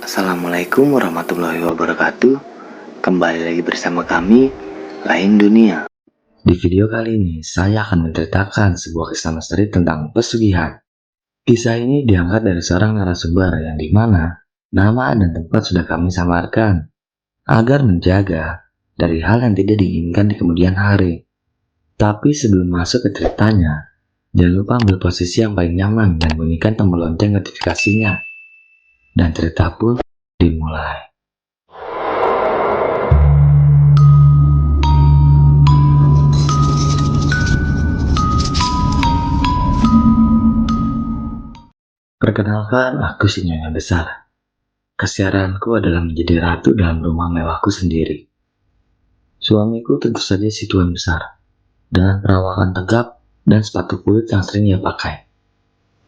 Assalamualaikum warahmatullahi wabarakatuh. Kembali lagi bersama kami, Lain Dunia. Di video kali ini, saya akan menceritakan sebuah kisah misteri tentang pesugihan. Kisah ini diangkat dari seorang narasumber yang dimana nama dan tempat sudah kami samarkan agar menjaga dari hal yang tidak diinginkan di kemudian hari. Tapi sebelum masuk ke ceritanya, jangan lupa ambil posisi yang paling nyaman dan bunyikan tombol lonceng notifikasinya. Dan cerita pun dimulai. Perkenalkan, aku si Nyonya Besar. Kesiaranku adalah menjadi ratu dalam rumah mewahku sendiri. Suamiku tentu saja si Tuan Besar, dengan perawakan tegap dan sepatu kulit yang sering ia pakai.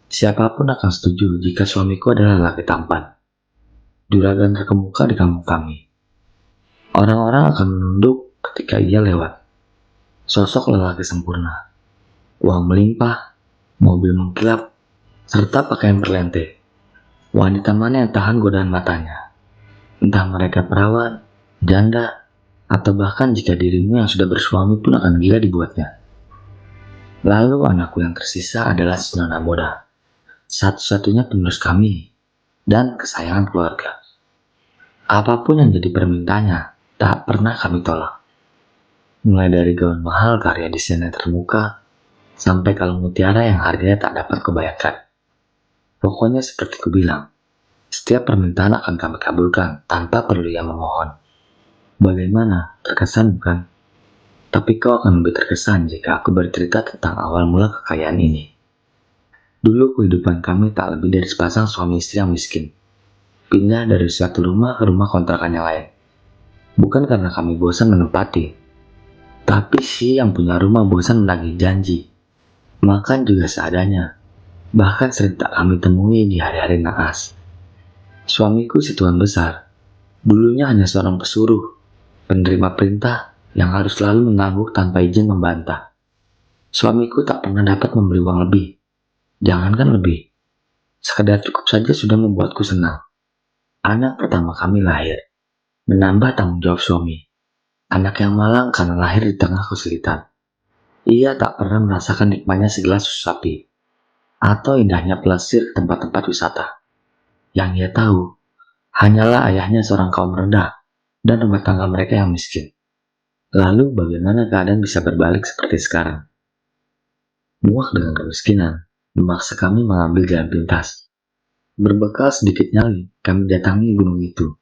Siapapun akan setuju jika suamiku adalah laki tampan, juragan terkemuka di kampung kami. Orang-orang akan menunduk ketika ia lewat. Sosok lelaki sempurna, uang melimpah, mobil mengkilap, serta pakaian berlente. Wanita mana yang tahan godaan matanya? Entah mereka perawan, janda, atau bahkan jika dirimu yang sudah bersuami pun akan gila dibuatnya. Lalu anakku yang tersisa adalah si Nona Boda, satu-satunya penerus kami, dan kesayangan keluarga. Apapun yang jadi permintaannya, tak pernah kami tolak. Mulai dari gaun mahal karya desainer termuka, sampai kalung mutiara yang harganya tak dapat kebayangkan. Pokoknya seperti kubilang, setiap permintaan akan kami kabulkan tanpa perlu ia memohon. Bagaimana? Terkesan bukan? Tapi kau akan lebih terkesan jika aku bercerita tentang awal mula kekayaan ini. Dulu kehidupan kami tak lebih dari sepasang suami istri yang miskin. Pindah dari suatu rumah ke rumah kontrakan yang lain. Bukan karena kami bosan menempati, tapi si yang punya rumah bosan menagih janji. Makan juga seadanya. Bahkan sering tak kami temui di hari-hari naas. Suamiku si Tuan Besar, dulunya hanya seorang pesuruh, penerima perintah yang harus selalu mengangguk tanpa izin membantah. Suamiku tak pernah dapat memberi uang lebih. Jangankan lebih, sekedar cukup saja sudah membuatku senang. Anak pertama kami lahir, menambah tanggung jawab suami. Anak yang malang karena lahir di tengah kesulitan. Ia tak pernah merasakan nikmatnya segelas susu sapi, atau indahnya pelesir tempat-tempat wisata. Yang ia tahu, hanyalah ayahnya seorang kaum rendah, dan rumah tangga mereka yang miskin. Lalu bagaimana keadaan bisa berbalik seperti sekarang? Muak dengan kemiskinan, memaksa kami mengambil jalan pintas. Berbekal sedikit nyali, kami datangi gunung itu.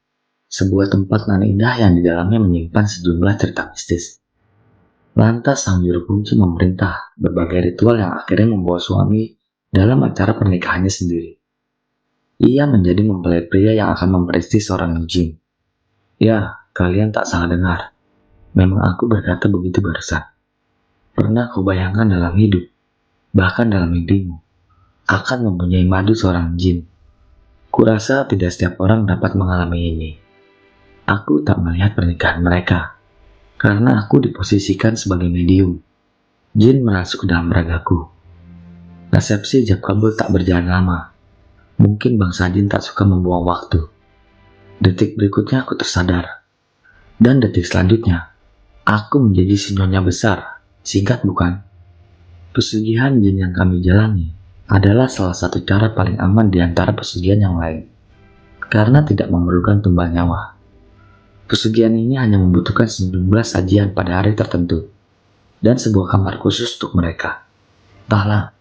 Sebuah tempat nan indah yang di dalamnya menyimpan sejumlah cerita mistis. Lantas sang juru kunci memerintah berbagai ritual yang akhirnya membawa suami dalam acara pernikahannya sendiri. Ia menjadi mempelai pria yang akan memperistri seorang jin. Ya, kalian tak salah dengar. Memang aku berkata begitu barusan. Pernah kau bayangkan dalam hidup, bahkan dalam mimpimu, akan mempunyai madu seorang jin? Kurasa tidak setiap orang dapat mengalami ini. Aku tak melihat pernikahan mereka, karena aku diposisikan sebagai medium. Jin merasuk ke dalam ragaku. Resepsi ijab kabul tak berjalan lama. Mungkin bangsa jin tak suka membuang waktu. Detik berikutnya aku tersadar. Dan detik selanjutnya, aku menjadi si Nyonya Besar. Singkat bukan? Pesugihan jin yang kami jalani adalah salah satu cara paling aman di antara pesugihan yang lain. Karena tidak memerlukan tumbal nyawa. Pesugihan ini hanya membutuhkan sejumlah sajian pada hari tertentu. Dan sebuah kamar khusus untuk mereka. Entahlah,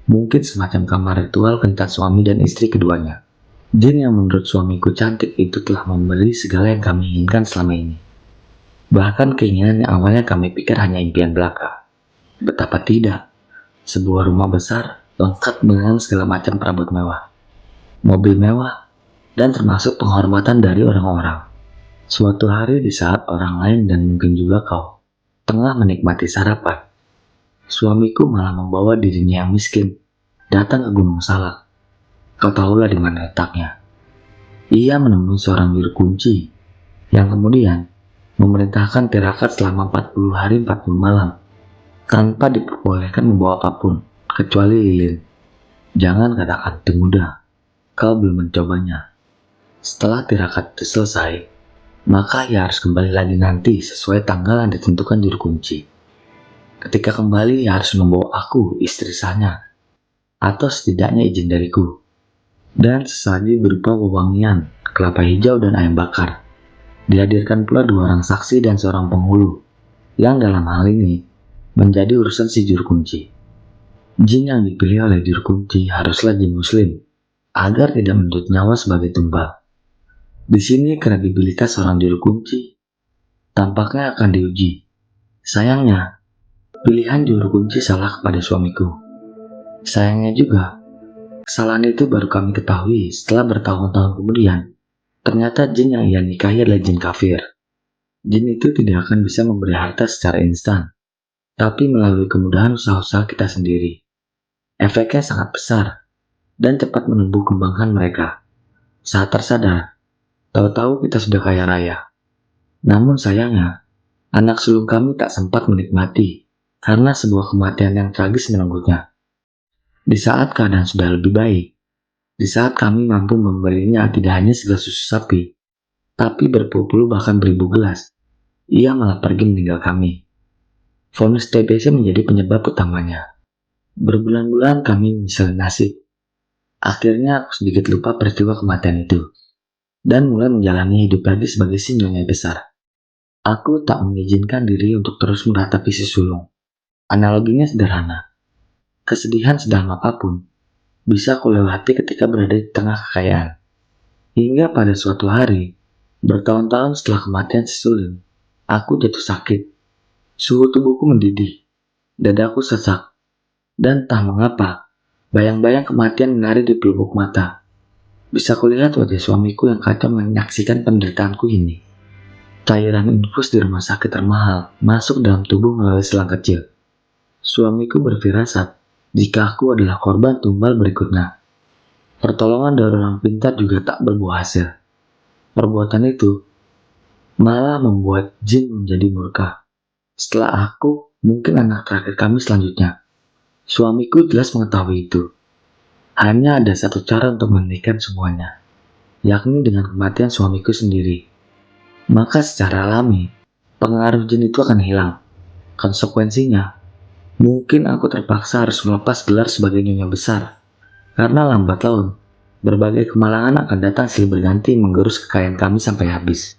mungkin semacam kamar ritual kencan suami dan istri keduanya. Jin yang menurut suamiku cantik itu telah memberi segala yang kami inginkan selama ini. Bahkan keinginan yang awalnya kami pikir hanya impian belaka. Betapa tidak, Sebuah rumah besar, lengkap dengan segala macam perabot mewah, mobil mewah, dan termasuk penghormatan dari orang-orang. Suatu hari di saat orang lain dan mungkin juga kau tengah menikmati sarapan, suamiku malah membawa dirinya yang miskin datang ke Gunung Salak. Kau tahulah di mana letaknya. Ia menemui seorang juru kunci yang kemudian memerintahkan tirakat selama 40 hari 40 malam tanpa diperbolehkan membawa apapun kecuali lilin. Jangan katakan itu mudah, kau belum mencobanya. Setelah tirakat itu selesai, maka ia harus kembali lagi nanti sesuai tanggal yang ditentukan juru kunci. Ketika kembali, ia harus membawa aku, istri sahnya, atau setidaknya izin dariku, dan sesaji berupa wewangian, kelapa hijau, dan ayam bakar. Dihadirkan pula 2 orang saksi dan seorang penghulu, yang dalam hal ini menjadi urusan si juru kunci. Jin yang dipilih oleh juru kunci haruslah jin muslim, agar tidak menuntut nyawa sebagai tumbal. Di sini kredibilitas seorang juru kunci tampaknya akan diuji. Sayangnya, pilihan juru kunci salah kepada suamiku. Sayangnya juga, kesalahan itu baru kami ketahui setelah bertahun-tahun kemudian. Ternyata jin yang ia nikahi adalah jin kafir. Jin itu tidak akan bisa memberi harta secara instan, tapi melalui kemudahan usaha-usaha kita sendiri. Efeknya sangat besar dan cepat menumbuh kembangkan mereka. Saat tersadar, tahu-tahu kita sudah kaya raya. Namun sayangnya, anak sulung kami tak sempat menikmati karena sebuah kematian yang tragis menanggutnya. Di saat keadaan sudah lebih baik, di saat kami mampu memberinya tidak hanya segelas susu sapi, tapi berpuluh-puluh bahkan beribu gelas, ia malah pergi meninggal kami. Vonis TBC menjadi penyebab utamanya. Berbulan-bulan kami menyesali nasib. Akhirnya aku sedikit lupa peristiwa kematian itu, dan mulai menjalani hidup lagi sebagai si nyonya besar. Aku tak mengizinkan diri untuk terus meratapi si sulung. Analoginya sederhana. Kesedihan sedalam apapun bisa aku lewati ketika berada di tengah kekayaan. Hingga pada suatu hari, bertahun-tahun setelah kematian si sulung, aku jatuh sakit. Suhu tubuhku mendidih, dadaku sesak, dan entah mengapa, bayang-bayang kematian menari di pelupuk mata. Bisa kulihat wajah suamiku yang kacau menyaksikan penderitaanku ini. Cairan infus di rumah sakit termahal masuk dalam tubuh melalui selang kecil. Suamiku berfirasat jika aku adalah korban tumbal berikutnya. Pertolongan dari orang pintar juga tak berbuah hasil. Perbuatan itu malah membuat jin menjadi murka. Setelah aku, mungkin anak terakhir kami selanjutnya. Suamiku jelas mengetahui itu. Hanya ada satu cara untuk menghentikan semuanya, yakni dengan kematian suamiku sendiri. Maka secara alami, pengaruh jin itu akan hilang. Konsekuensinya, mungkin aku terpaksa harus melepas gelar sebagai nyonya besar. Karena lambat laun, berbagai kemalangan akan datang silih berganti menggerus kekayaan kami sampai habis.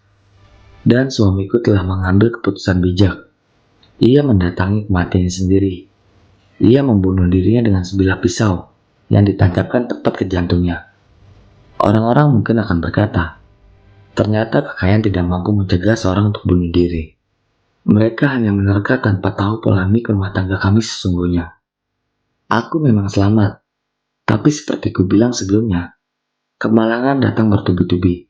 Dan suamiku telah mengambil keputusan bijak. Ia mendatangi kematiannya sendiri. Ia membunuh dirinya dengan sebilah pisau yang ditancapkan tepat ke jantungnya. Orang-orang mungkin akan berkata, ternyata kekayaan tidak mampu mencegah seorang untuk bunuh diri. Mereka hanya menerka tanpa tahu polemik rumah tangga kami sesungguhnya. Aku memang selamat, tapi seperti ku bilang sebelumnya, kemalangan datang bertubi-tubi.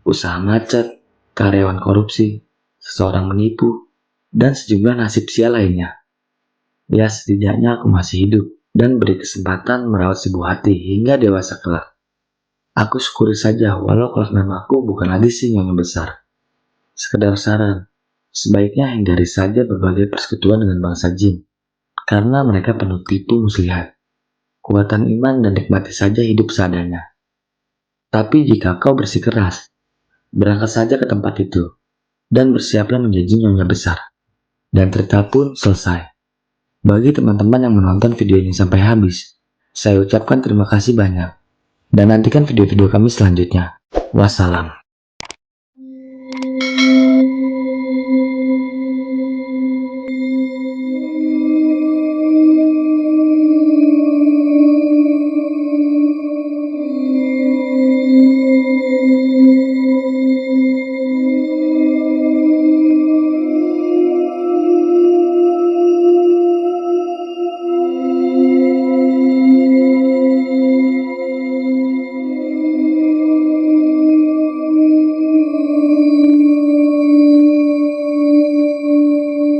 Usaha macet, karyawan korupsi, seseorang menipu, dan sejumlah nasib sial lainnya. Ya setidaknya aku masih hidup dan beri kesempatan merawat si buah hati hingga dewasa kelak. Aku syukuri saja walau kelak namaku bukan lagi si nyonya besar. Sekedar saran, sebaiknya hindari saja berbagai persekutuan dengan bangsa jin, karena mereka penuh tipu muslihat. Kuatan iman dan nikmati saja hidup seadanya. Tapi jika kau bersikeras, berangkat saja ke tempat itu, dan bersiaplah menjadi nyonya besar. Dan cerita pun selesai. Bagi teman-teman yang menonton video ini sampai habis, saya ucapkan terima kasih banyak. Dan nantikan video-video kami selanjutnya. Wassalam.